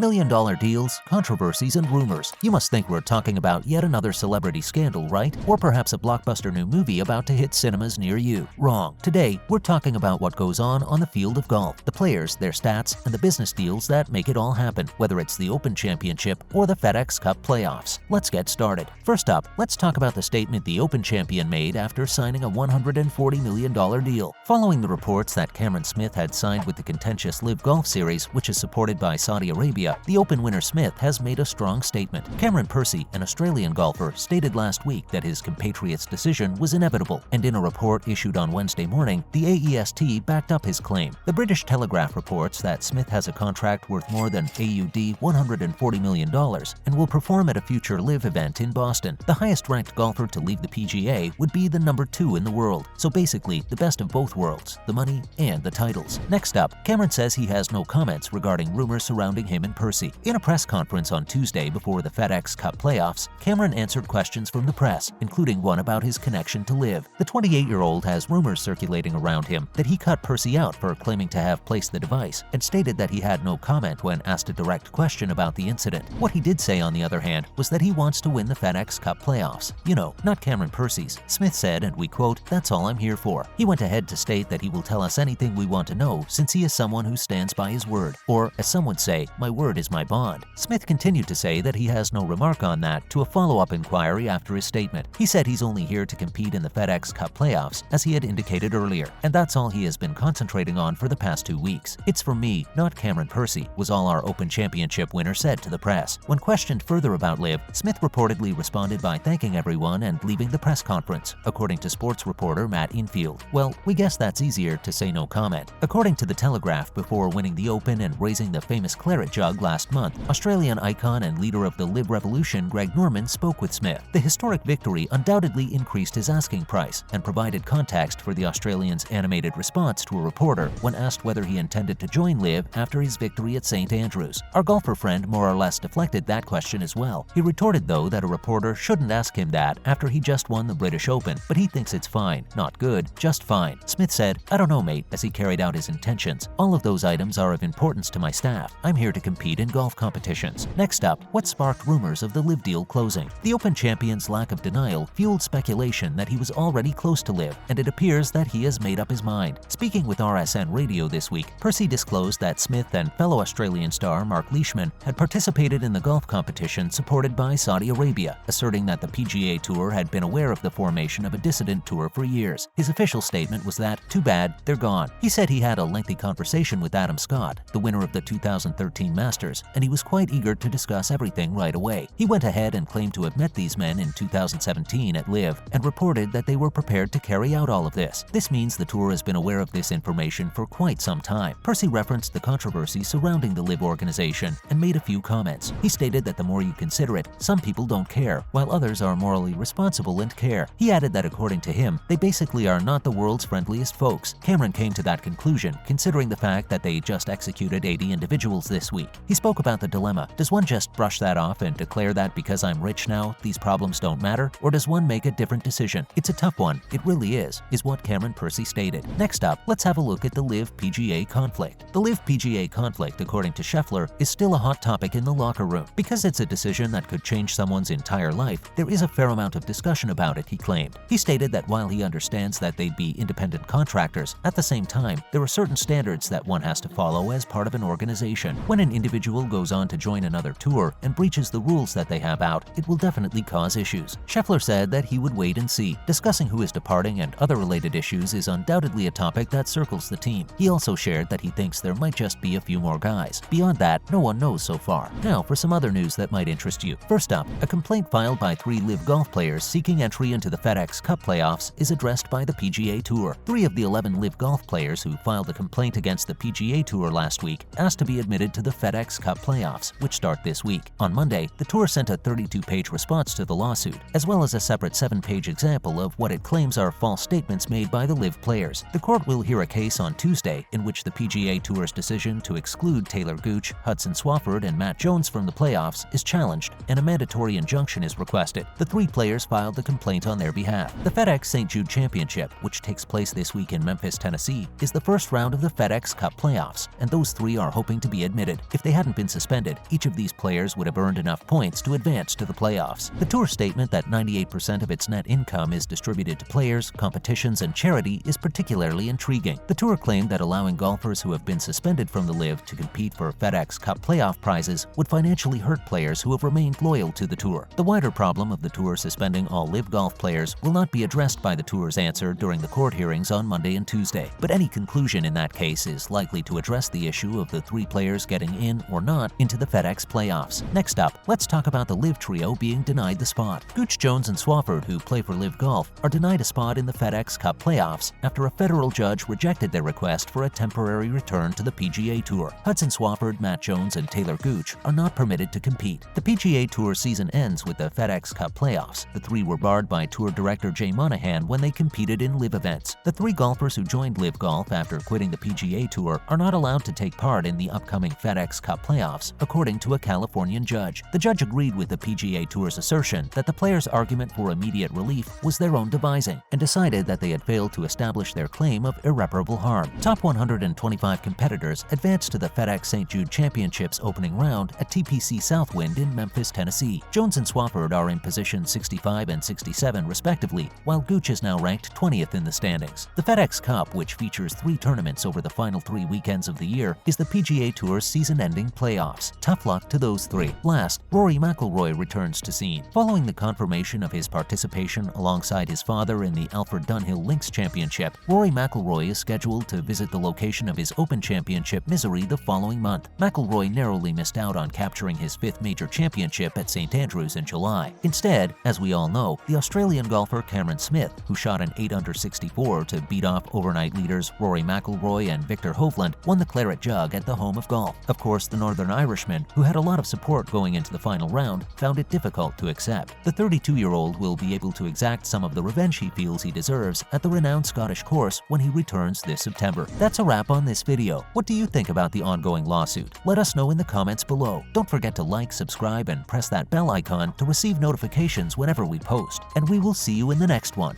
Million-dollar deals, controversies, and rumors. You must think we're talking about yet another celebrity scandal, right? Or perhaps a blockbuster new movie about to hit cinemas near you. Wrong. Today, we're talking about what goes on the field of golf, the players, their stats, and the business deals that make it all happen, whether it's the Open Championship or the FedEx Cup playoffs. Let's get started. First up, let's talk about the statement the Open champion made after signing a $140 million deal. Following the reports that Cameron Smith had signed with the contentious LIV Golf Series, which is supported by Saudi Arabia, the Open winner Smith has made a strong statement. Cameron Percy, an Australian golfer, stated last week that his compatriot's decision was inevitable, and in a report issued on Wednesday morning, the AEST backed up his claim. The British Telegraph reports that Smith has a contract worth more than AUD $140 million and will perform at a future LIV event in Boston. The highest-ranked golfer to leave the PGA would be the number 2 in the world, so basically the best of both worlds, the money and the titles. Next up, Cameron says he has no comments regarding rumors surrounding him and Percy. In a press conference on Tuesday before the FedEx Cup playoffs, Cameron answered questions from the press, including one about his connection to LIV. The 28-year-old has rumors circulating around him that he cut Percy out for claiming to have placed the device, and stated that he had no comment when asked a direct question about the incident. What he did say, on the other hand, was that he wants to win the FedEx Cup playoffs. You know, not Cameron Percy's. Smith said, and we quote, "That's all I'm here for." He went ahead to state that he will tell us anything we want to know since he is someone who stands by his word. Or, as some would say, my word is my bond. Smith continued to say that he has no remark on that to a follow-up inquiry after his statement. He said he's only here to compete in the FedEx Cup playoffs, as he had indicated earlier, and that's all he has been concentrating on for the past 2 weeks. "It's for me, not Cameron Percy," was all our Open Championship winner said to the press. When questioned further about LIV, Smith reportedly responded by thanking everyone and leaving the press conference, according to sports reporter Matt Infield. Well, we guess that's easier to say no comment. According to the Telegraph, before winning the Open and raising the famous claret jug last month, Australian icon and leader of the LIV Revolution Greg Norman spoke with Smith. The historic victory undoubtedly increased his asking price and provided context for the Australian's animated response to a reporter when asked whether he intended to join LIV after his victory at St. Andrews. Our golfer friend more or less deflected that question as well. He retorted, though, that a reporter shouldn't ask him that after he just won the British Open, but he thinks it's fine, not good, just fine. Smith said, "I don't know, mate," as he carried out his intentions. "All of those items are of importance to my staff. I'm here to compete in golf competitions." Next up, what sparked rumors of the LIV deal closing? The Open champion's lack of denial fueled speculation that he was already close to LIV, and it appears that he has made up his mind. Speaking with RSN Radio this week, Percy disclosed that Smith and fellow Australian star Marc Leishman had participated in the golf competition supported by Saudi Arabia, asserting that the PGA Tour had been aware of the formation of a dissident tour for years. His official statement was that, "Too bad, they're gone." He said he had a lengthy conversation with Adam Scott, the winner of the 2013 Masters, and he was quite eager to discuss everything right away. He went ahead and claimed to have met these men in 2017 at LIV and reported that they were prepared to carry out all of this. This means the tour has been aware of this information for quite some time. Percy referenced the controversy surrounding the LIV organization and made a few comments. He stated that the more you consider it, some people don't care, while others are morally responsible and care. He added that according to him, they basically are not the world's friendliest folks. Cameron came to that conclusion, considering the fact that they just executed 80 individuals this week. He spoke about the dilemma. Does one just brush that off and declare that because I'm rich now, these problems don't matter? Or does one make a different decision? It's a tough one. It really is what Cameron Percy stated. Next up, let's have a look at the LIV PGA conflict. The LIV PGA conflict, according to Scheffler, is still a hot topic in the locker room. Because it's a decision that could change someone's entire life, there is a fair amount of discussion about it, he claimed. He stated that while he understands that they'd be independent contractors, at the same time, there are certain standards that one has to follow as part of an organization. When an individual goes on to join another tour and breaches the rules that they have out, it will definitely cause issues. Scheffler said that he would wait and see. Discussing who is departing and other related issues is undoubtedly a topic that circles the team. He also shared that he thinks there might just be a few more guys. Beyond that, no one knows so far. Now for some other news that might interest you. First up, a complaint filed by 3 LIV Golf players seeking entry into the FedEx Cup playoffs is addressed by the PGA Tour. 3 of the 11 LIV Golf players who filed a complaint against the PGA Tour last week asked to be admitted to the FedEx Cup playoffs, which start this week. On Monday, the Tour sent a 32-page response to the lawsuit, as well as a separate 7-page example of what it claims are false statements made by the LIV players. The court will hear a case on Tuesday in which the PGA Tour's decision to exclude Taylor Gooch, Hudson Swafford, and Matt Jones from the playoffs is challenged, and a mandatory injunction is requested. The 3 players filed the complaint on their behalf. The FedEx St. Jude Championship, which takes place this week in Memphis, Tennessee, is the first round of the FedEx Cup playoffs, and those 3 are hoping to be admitted. If they they hadn't been suspended, each of these players would have earned enough points to advance to the playoffs. The Tour's statement that 98% of its net income is distributed to players, competitions, and charity is particularly intriguing. The Tour claimed that allowing golfers who have been suspended from the LIV to compete for FedEx Cup playoff prizes would financially hurt players who have remained loyal to the Tour. The wider problem of the Tour suspending all LIV Golf players will not be addressed by the Tour's answer during the court hearings on Monday and Tuesday, but any conclusion in that case is likely to address the issue of the 3 players getting in or not into the FedEx playoffs. Next up, let's talk about the LIV trio being denied the spot. Gooch, Jones, and Swafford, who play for LIV Golf, are denied a spot in the FedEx Cup playoffs after a federal judge rejected their request for a temporary return to the PGA Tour. Hudson Swafford, Matt Jones, and Taylor Gooch are not permitted to compete. The PGA Tour season ends with the FedEx Cup playoffs. The 3 were barred by Tour director Jay Monahan when they competed in LIV events. The 3 golfers who joined LIV Golf after quitting the PGA Tour are not allowed to take part in the upcoming FedEx Cup playoffs, according to a Californian judge. The judge agreed with the PGA Tour's assertion that the players' argument for immediate relief was their own devising, and decided that they had failed to establish their claim of irreparable harm. Top 125 competitors advanced to the FedEx St. Jude Championships opening round at TPC Southwind in Memphis, Tennessee. Jones and Swafford are in position 65 and 67 respectively, while Gooch is now ranked 20th in the standings. The FedEx Cup, which features 3 tournaments over the final 3 weekends of the year, is the PGA Tour's season-ending playoffs. Tough luck to those 3. Last, Rory McIlroy returns to scene. Following the confirmation of his participation alongside his father in the Alfred Dunhill Links Championship, Rory McIlroy is scheduled to visit the location of his Open Championship misery the following month. McIlroy narrowly missed out on capturing his 5th major championship at St. Andrews in July. Instead, as we all know, the Australian golfer Cameron Smith, who shot an 8 under 64 to beat off overnight leaders Rory McIlroy and Victor Hovland, won the Claret Jug at the home of golf. Of course, the Northern Irishman, who had a lot of support going into the final round, found it difficult to accept. The 32-year-old will be able to exact some of the revenge he feels he deserves at the renowned Scottish course when he returns this September. That's a wrap on this video. What do you think about the ongoing lawsuit? Let us know in the comments below. Don't forget to like, subscribe, and press that bell icon to receive notifications whenever we post. And we will see you in the next one.